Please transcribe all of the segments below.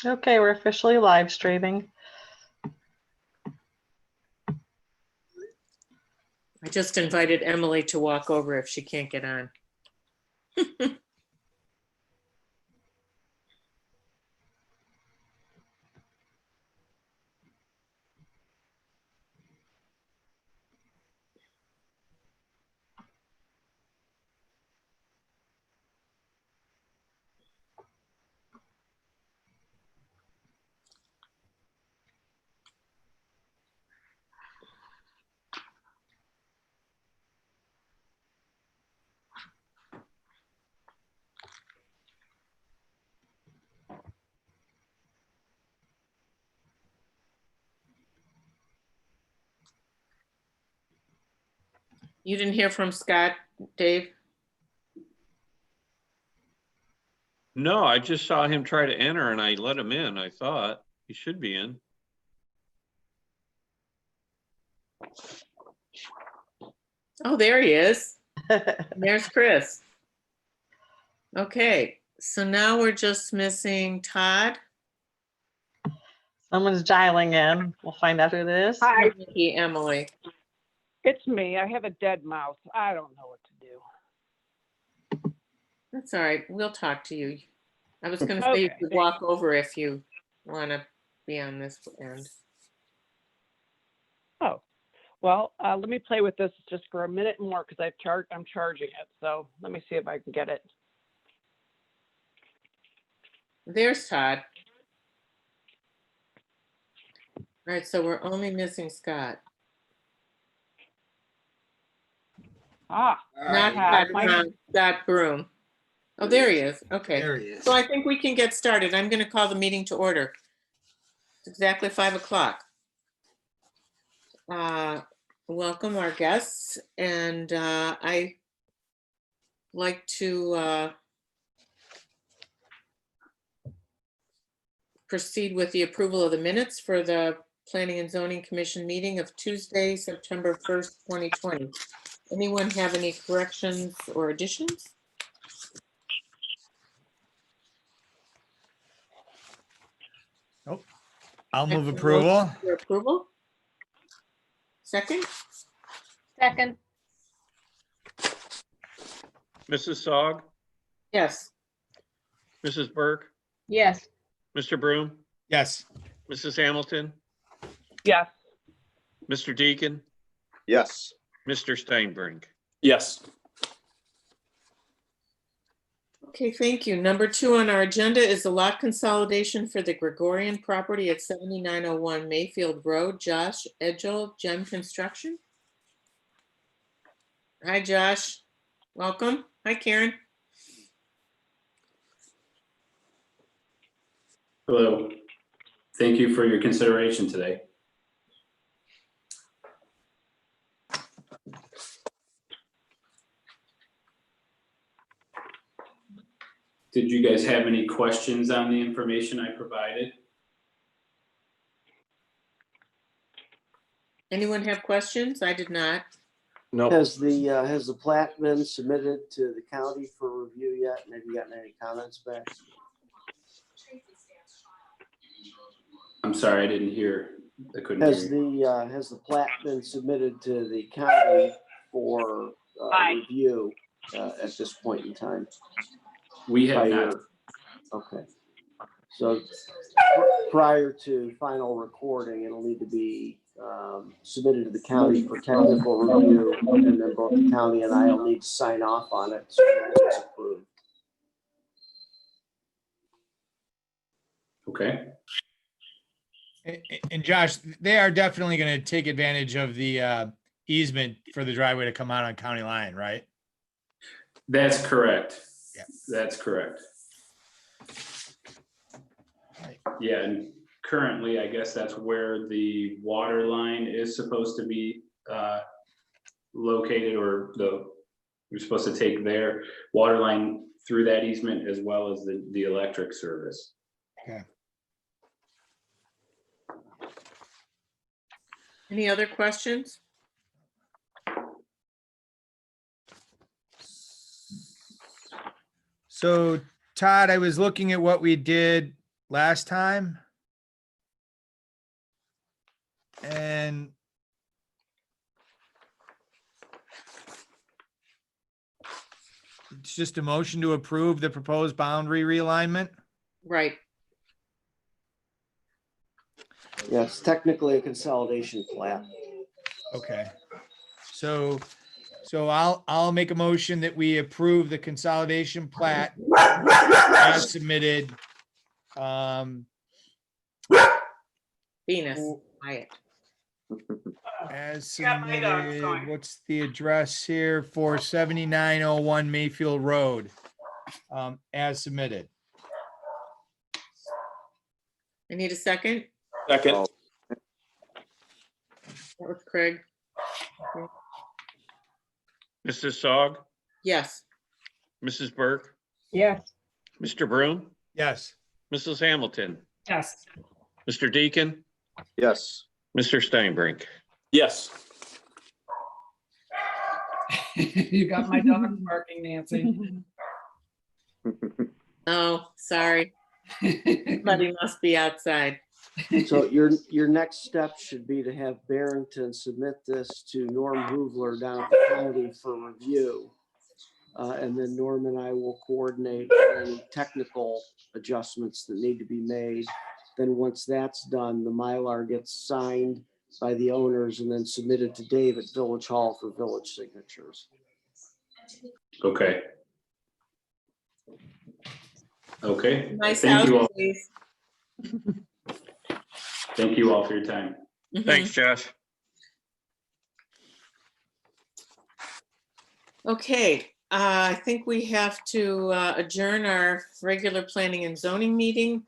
Okay, we're officially live streaming. I just invited Emily to walk over if she can't get on. You didn't hear from Scott, Dave? No, I just saw him try to enter and I let him in. I thought he should be in. Oh, there he is. There's Chris. Okay, so now we're just missing Todd. Someone's dialing in. We'll find out who it is. Hi, Nikki, Emily. it's me. I have a dead mouth. I don't know what to do. That's all right. We'll talk to you. I was going to say you Okay, could thanks. walk over if you want to be on this end. Oh, well, let me play with this just for a minute more because I'm charging it. So let me see if I can get it. There's Todd. All right, so we're only missing Scott. Ah, Not right. Scott Broom. Oh, there he is. Okay. There he is. So I think we can get started. I'm going to call the meeting to order. It's exactly 5 o'clock. Welcome our guests, and I like to proceed with the approval of the minutes for the Planning and Zoning Commission meeting of Tuesday, September 1st, 2020. Anyone have any corrections or additions? Nope. I'll move Motion approval. for approval? Second? Second, Mrs. Sog, Yes. Mrs. Burke, yes. Mr. Broom, Yes. Mrs. Hamilton, yes. Mr. Deacon, Yes. Mr. Steinbrink. Yes. Okay, thank you. Number 2 on our agenda is the lot consolidation for the Gregorian property at 7901 Mayfield Road. Josh Edgel, Gem Construction. Hi, Josh. Welcome. Hi, Karen. Hello. Thank you for your consideration today. Did you guys have any questions on the information I provided? Anyone have questions? I did not. No. Has the plat been submitted to the county for review yet? And have you gotten any comments back? I'm sorry, I didn't hear. I couldn't hear you. Has the plat been submitted to the county for review at this point in time? We have not. Okay. So prior to final recording, it'll need to be submitted to the county for technical review, and then both the county and I will need to sign off on it so that it's approved. Okay. And Josh, they are definitely going to take advantage of the easement for the driveway to come out on county line, right? That's correct. Yeah. That's correct. Right. Yeah, and currently, I guess that's where the water line is supposed to be located, or we're supposed to take their water line through that easement as well as the electric service. Okay. Any other questions? So Todd, I was looking at what we did last time. And it's just a motion to approve the proposed boundary realignment. Right. Yes, technically a consolidation plat. Okay. So I'll make a motion that we approve the consolidation plat as submitted. Venus, w- Wyatt. As Got my dogs submitted, going. what's the address here for 7901 Mayfield Road? As submitted. I need a second. Second. That was Craig. Mrs. Sog, Yes. Mrs. Burke, Yes. Mr. Broom, Yes. Mrs. Hamilton, Yes. Mr. Deacon, Yes. Mr. Steinbrink. Yes. You got my dog barking, Nancy. Oh, sorry. Somebody must be outside. So your next step should be to have Barrington submit this to Norm Hoovler down at the county for review. And then Norm and I will coordinate any technical adjustments that need to be made. Then once that's done, the Mylar gets signed by the owners and then submitted to Dave at Village Hall for village signatures. Okay. Okay. Nice Thank house, you all. please. Thank you all for your time. Mhm. Thanks, Josh. Okay, I think we have to adjourn our regular planning and zoning meeting,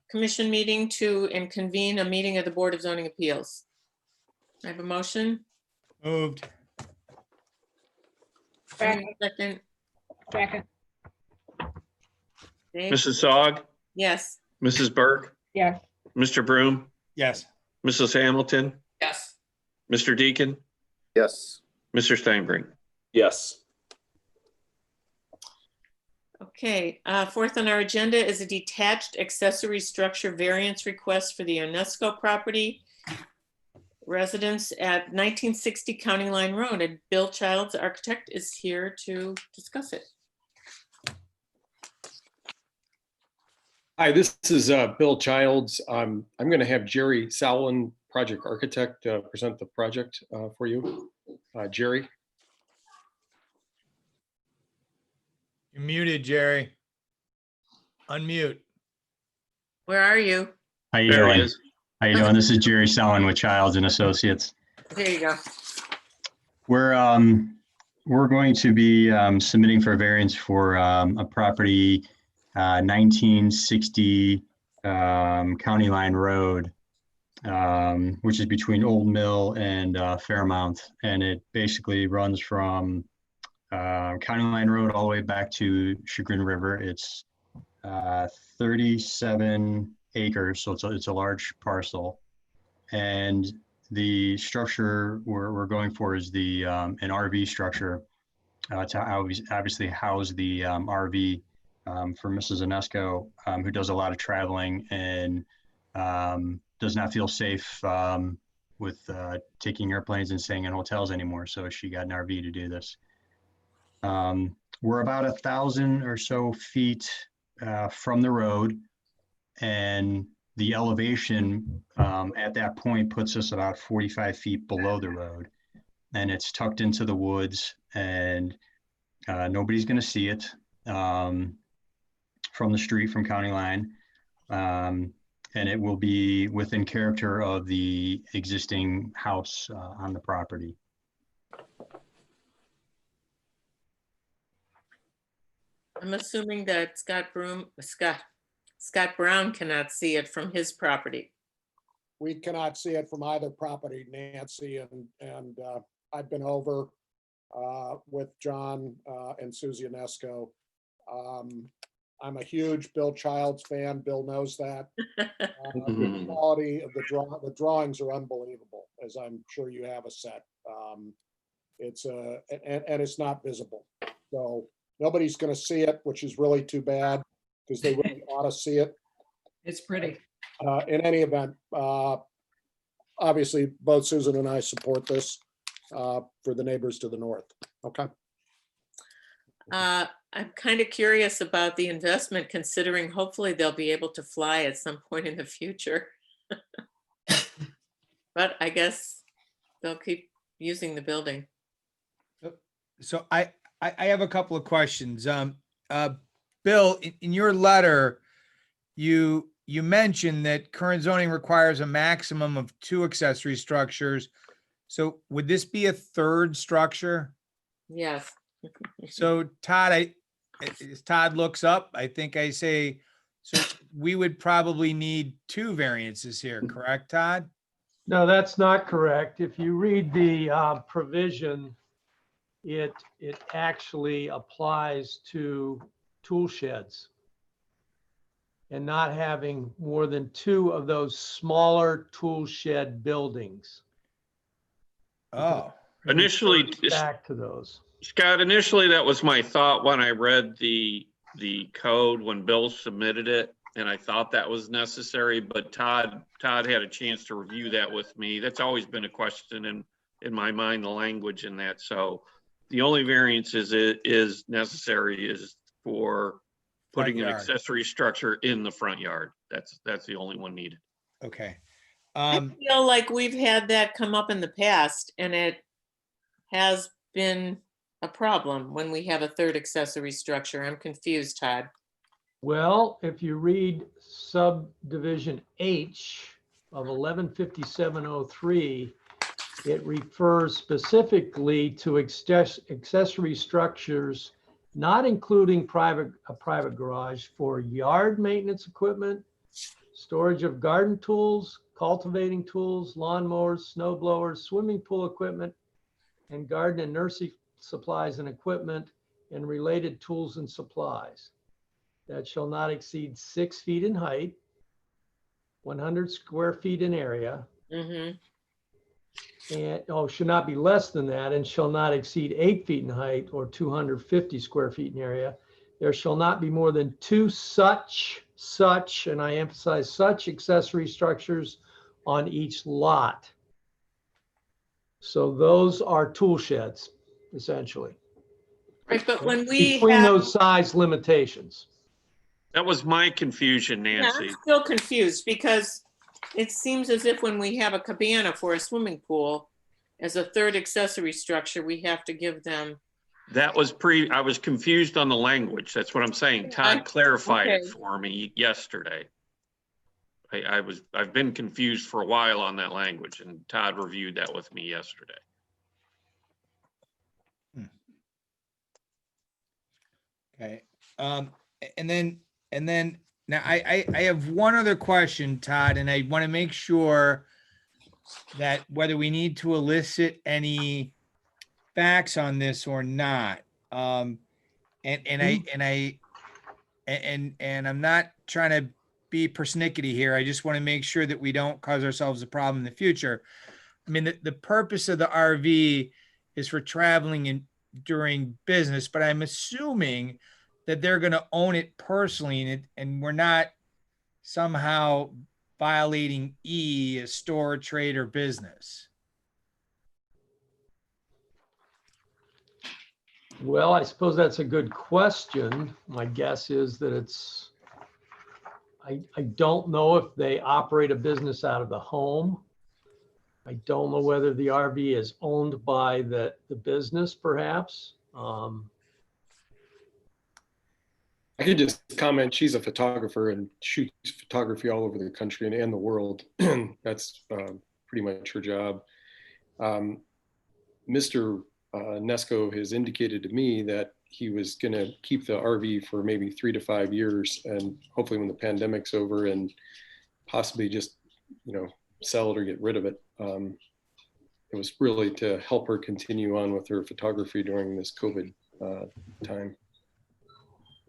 commission meeting and convene a meeting of the Board of Zoning Appeals. I have a motion. Moved. I need a Second. Second. Dave? Mrs. Sog, Yes. Mrs. Burke, Yes. Mr. Broom, Yes. Mrs. Hamilton, Yes. Mr. Deacon, Yes. Mr. Steinbrink. Yes. Okay, fourth on our agenda is a detached accessory structure variance request for the UNESCO property residence at 1960 County Line Road, and Bill Childs, architect, is here to discuss it. Hi, this is Bill Childs. I'm going to have Jerry Sowlin, project architect, present the project for you. Jerry? You're muted, Jerry. Unmute. Where are you? How you There he doing? is. How you doing? This is Jerry Sellen with Childs and Associates. There you go. We're going to be submitting for a variance for a property 1960 County Line Road, which is between Old Mill and Fairmount, and it basically runs from County Line Road all the way back to Chagrin River. It's 37 acres, so it's a large parcel. And the structure we're going for is the an RV structure to obviously house the RV for Mrs. Inesco, who does a lot of traveling and does not feel safe with taking airplanes and staying in hotels anymore. So she got an RV to do this. We're about 1,000 or so feet from the road, and the elevation at that point puts us about 45 feet below the road, and it's tucked into the woods, and nobody's going to see it from the street, from County Line, and it will be within character of the existing house on the property. I'm assuming that Scott Brown cannot see it from his property. We cannot see it from either property, Nancy, and I've been over with John and Susie Inesco. I'm a huge Bill Childs fan. Bill knows that. The quality of the drawings are unbelievable, as I'm sure you have a set. It's not visible. So nobody's going to see it, which is really too bad, because they really ought to see it. It's pretty. In any event, obviously, both Susan and I support this for the neighbors to the north. Okay. I'm kind of curious about the investment, considering hopefully they'll be able to fly at some point in the future. But I guess they'll keep using the building. So I have a couple of questions. Bill, in your letter, you mentioned that current zoning requires a maximum of 2 accessory structures. So would this be a third structure? Yes. So Todd, as Todd looks up, I think I say, so we would probably need 2 variances here, correct, Todd? No, that's not correct. If you read the provision, it actually applies to tool sheds and not having more than 2 of those smaller tool shed buildings. Oh, It Initially, refers back to those. Scott, initially that was my thought when I read the code when Bill submitted it, and I thought that was necessary, but Todd had a chance to review that with me. That's always been a question in my mind, the language in that. So the only variance is necessary is for putting an accessory structure in the front yard. That's the only one needed. okay. I feel like we've had that come up in the past, and it has been a problem when we have a third accessory structure. I'm confused, Todd. Well, if you read subdivision H of 115703, it refers specifically to accessory structures, not including a private garage, for yard maintenance equipment, storage of garden tools, cultivating tools, lawnmowers, snow blowers, swimming pool equipment, and garden and nursery supplies and equipment, and related tools and supplies. That shall not exceed 6 feet in height, 100 square feet in area, Mm-hmm. and should not be less than that, and shall not exceed 8 feet in height or 250 square feet in area. There shall not be more than 2 such, and I emphasize such, accessory structures on each lot. So those are tool sheds, essentially, Right, but when we between have, those size limitations. That was my confusion, yeah, I'm Nancy. still confused because it seems as if when we have a cabana for a swimming pool as a third accessory structure, we have to give them. That was I was confused on the language. That's what I'm saying. Todd clarified it okay. for me yesterday. I've been confused for a while on that language, and Todd reviewed that with me yesterday. Okay. And then now I have one other question, Todd, and I want to make sure that whether we need to elicit any facts on this or not. And I'm not trying to be persnickety here. I just want to make sure that we don't cause ourselves a problem in the future. I mean, the purpose of the RV is for traveling and during business, but I'm assuming that they're going to own it personally, and we're not somehow violating a store, trade, or business. Well, I suppose that's a good question. My guess is that I don't know if they operate a business out of the home. I don't know whether the RV is owned by the business, perhaps. I could just comment, she's a photographer and shoots photography all over the country and the world. That's pretty much her job. Mr. Nesco has indicated to me that he was going to keep the RV for maybe 3 to 5 years, and hopefully when the pandemic's over, and possibly just, sell it or get rid of it. It was really to help her continue on with her photography during this COVID time.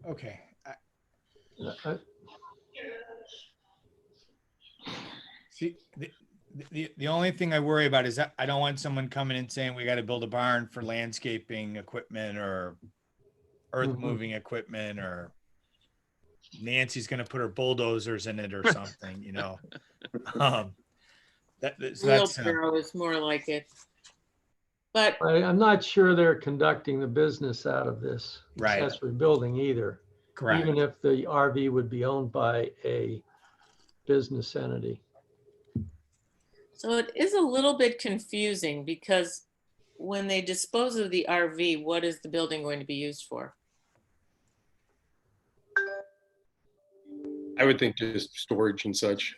Okay. See, the only thing I worry about is that I don't want someone coming and saying we got to build a barn for landscaping equipment or earth moving equipment or. Nancy's gonna put her bulldozers in it or something, you know. So that's, Wheelbarrow is more like it. But I'm not sure they're conducting the business out of this Right. accessory building either. correct. Even if the RV would be owned by a business entity. so it is a little bit confusing because when they dispose of the RV, what is the building going to be used for? I would think just storage and such.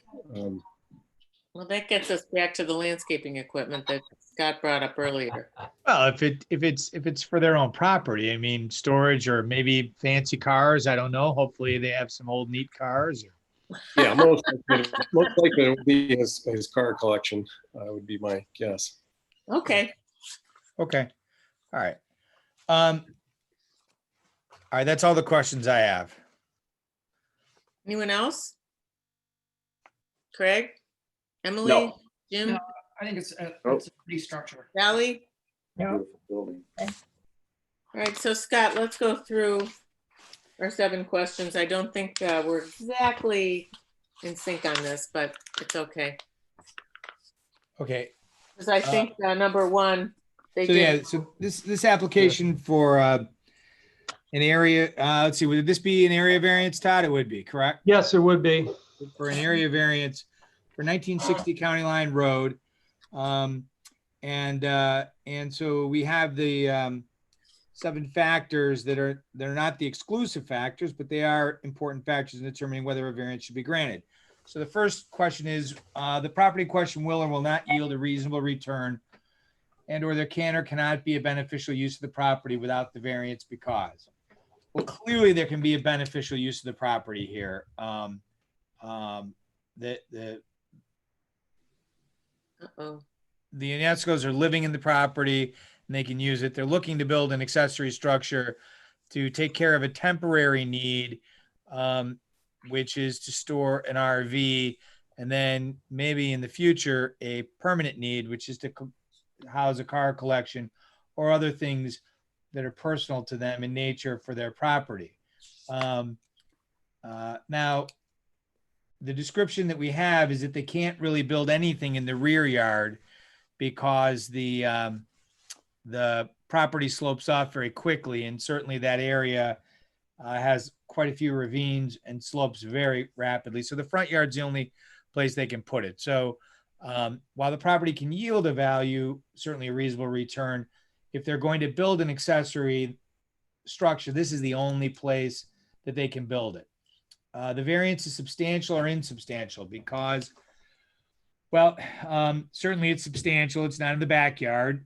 Well, that gets us back to the landscaping equipment that Scott brought up earlier. Well, if it's for their own property, I mean, storage or maybe fancy cars, I don't know. Hopefully they have some old neat cars. Yeah, most likely it would be his car collection, would be my guess. Okay. Okay. All right. All right, that's all the questions I have. Anyone else? Craig? Emily? No. Jim? No, I think it's a pretty structure. Sally? Beautiful building. All right, so Scott, let's go through our 7 questions. I don't think we're exactly in sync on this, but it's okay. Okay. Because I think number 1, they So did. yeah, so this application for an area, let's see, would this be an area variance, Todd? It would be, correct? Yes, it would be. For an area variance for 1960 County Line Road. And so we have the 7 factors they're not the exclusive factors, but they are important factors in determining whether a variance should be granted. So the first question is, the property question will or will not yield a reasonable return, and or there can or cannot be a beneficial use of the property without the variance because. Well, clearly there can be a beneficial use of the property here. Uh-oh. The Unescos are living in the property and they can use it. They're looking to build an accessory structure to take care of a temporary need, which is to store an RV, and then maybe in the future, a permanent need, which is to house a car collection or other things that are personal to them in nature for their property. Now, the description that we have is that they can't really build anything in the rear yard because the property slopes off very quickly, and certainly that area has quite a few ravines and slopes very rapidly. So the front yard's the only place they can put it. So while the property can yield a value, certainly a reasonable return, if they're going to build an accessory structure, this is the only place that they can build it. The variance is substantial or insubstantial because, well, certainly it's substantial. It's not in the backyard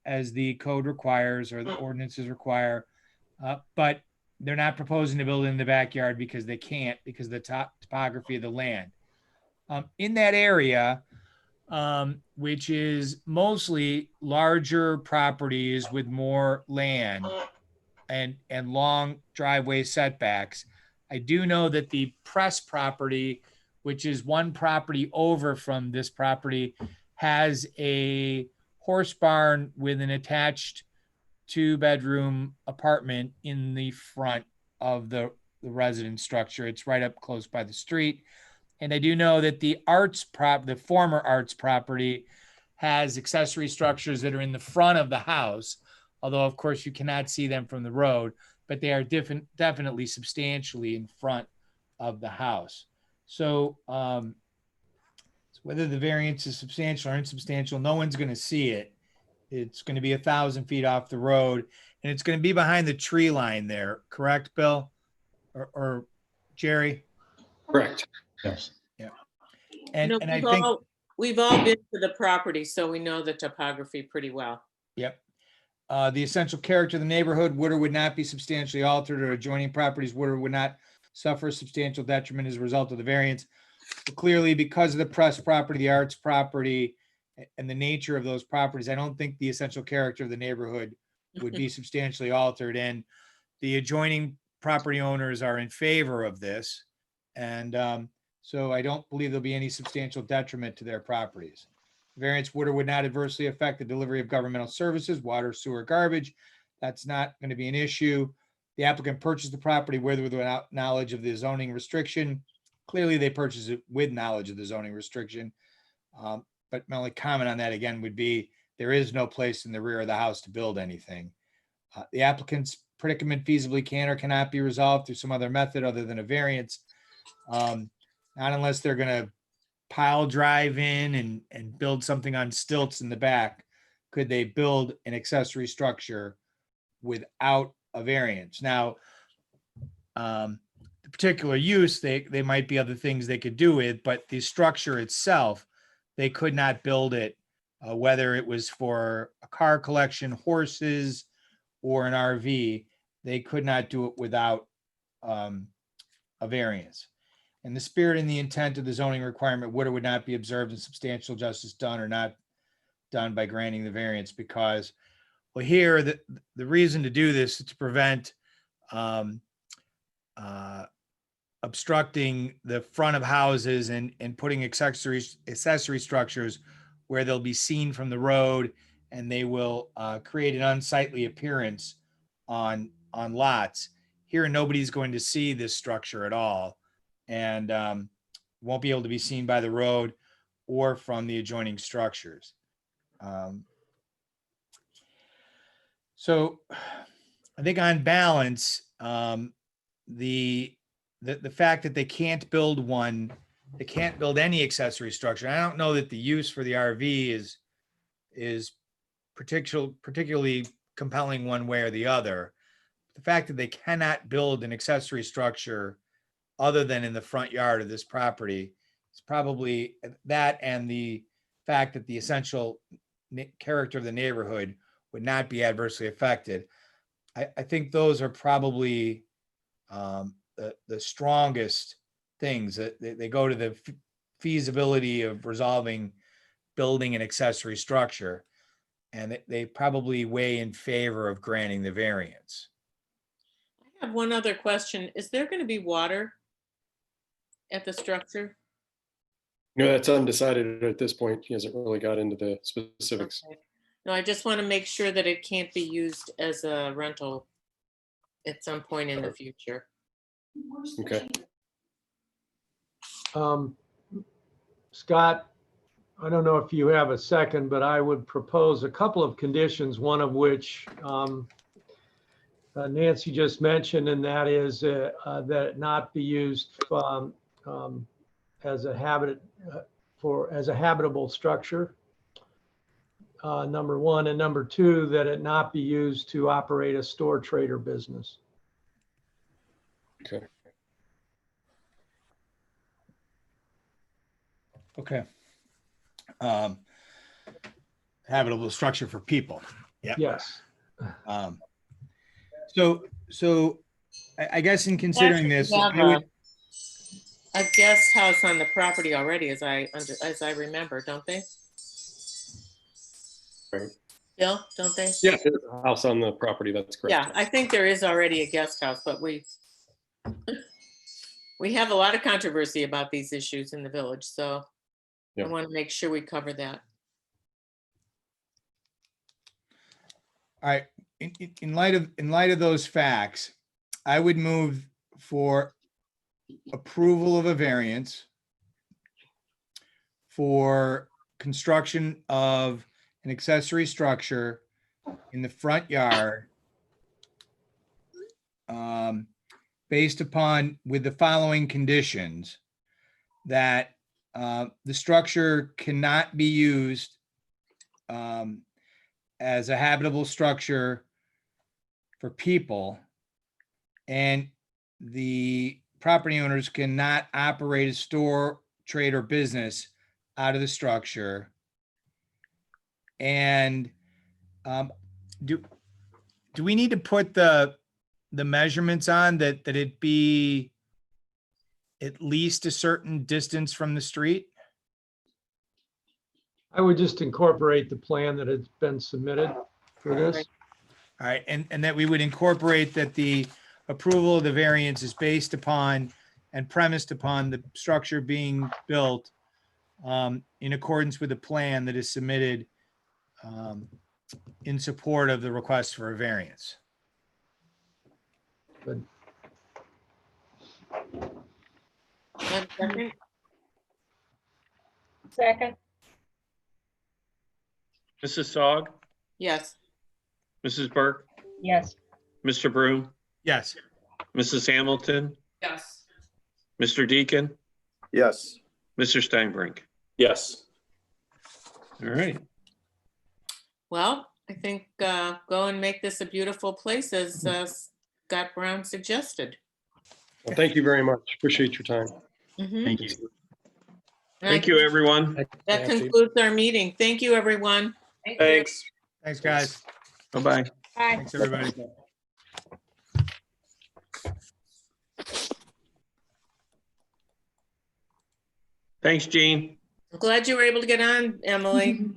as the code requires or the ordinances require, but they're not proposing to build it in the backyard because they can't, because of the topography of the land. In that area, which is mostly larger properties with more land and long driveway setbacks, I do know that the Press property, which is one property over from this property, has a horse barn with an attached 2-bedroom apartment in the front of the residence structure. It's right up close by the street. And I do know that the former Arts property has accessory structures that are in the front of the house, although of course you cannot see them from the road, but they are definitely substantially in front of the house. So, whether the variance is substantial or insubstantial, no one's going to see it. It's going to be 1,000 feet off the road, and it's going to be behind the tree line there. Correct, Bill? Or Jerry? Correct. Yes. Yeah. And I think we've all been to the property, so we know the topography pretty well. Yep. The essential character of the neighborhood would or would not be substantially altered, or adjoining properties would or would not suffer substantial detriment as a result of the variance. But clearly, because of the Press property, the Arts property, and the nature of those properties, I don't think the essential character of the neighborhood would be substantially altered. And the adjoining property owners are in favor of this. And so I don't believe there'll be any substantial detriment to their properties. Variance would or would not adversely affect the delivery of governmental services, water, sewer, garbage. That's not going to be an issue. The applicant purchased the property with or without knowledge of the zoning restriction. Clearly, they purchased it with knowledge of the zoning restriction. But my only comment on that again would be, there is no place in the rear of the house to build anything. The applicant's predicament feasibly can or cannot be resolved through some other method other than a variance. Not unless they're gonna pile drive in and build something on stilts in the back, could they build an accessory structure without a variance. Now, the particular use, they might be other things they could do with, but the structure itself, they could not build it, whether it was for a car collection, horses, or an RV, they could not do it without a variance. And the spirit and the intent of the zoning requirement would or would not be observed and substantial justice done or not done by granting the variance, because, well, here, the reason to do this is to prevent obstructing the front of houses and putting accessory structures where they'll be seen from the road, and they will create an unsightly appearance on lots. Here, nobody's going to see this structure at all, and won't be able to be seen by the road or from the adjoining structures. So I think on balance, the fact that they can't build any accessory structure. I don't know that the use for the RV is particularly compelling one way or the other. The fact that they cannot build an accessory structure other than in the front yard of this property is probably that, and the fact that the essential character of the neighborhood would not be adversely affected. I think those are probably the strongest things, that they go to the feasibility of resolving building an accessory structure, and they probably weigh in favor of granting the variance. I have one other question. Is there going to be water at the structure? No, that's undecided at this point. He hasn't really got into the specifics. Okay. No, I just want to make sure that it can't be used as a rental at some point in the future. Okay. Scott, I don't know if you have a second, but I would propose a couple of conditions, one of which Nancy just mentioned, and that is that it not be used as a habitable structure. Number one, and number two, that it not be used to operate a store trader business. Okay. Okay. Habitable structure for people. Yeah. Yes. So I guess in considering this, We have I would, a guest house on the property already, as I remember, don't they? Right. Bill, don't they? Yeah, there's a house on the property. That's correct. Yeah, I think there is already a guest house, but we have a lot of controversy about these issues in the village, so Yeah. I want to make sure we cover that. all right, in light of those facts, I would move for approval of a variance for construction of an accessory structure in the front yard, based upon, with the following conditions: that the structure cannot be used as a habitable structure for people, and the property owners cannot operate a store, trade, or business out of the structure. And do we need to put the measurements on that it be at least a certain distance from the street? I would just incorporate the plan that has been submitted for this. All right, and that we would incorporate that the approval of the variance is based upon and premised upon the structure being built in accordance with the plan that is submitted in support of the request for a variance. Good. And second? Second. Mrs. Aug, Yes. Mrs. Burke, Yes. Mr. Broom, Yes. Mrs. Hamilton, Yes. Mr. Deacon, Yes. Mr. Steinbrink. Yes. All right. Well, I think go and make this a beautiful place as Scott Brown suggested. Well, thank you very much. Appreciate your time. Mhm. Thank you. And Thank you, everyone. That Nancy. concludes our meeting. Thank you, everyone. Thanks. Thanks, guys. Bye-bye. Bye. Thanks, everybody. Thanks, Gene. I'm glad you were able to get on, Emily.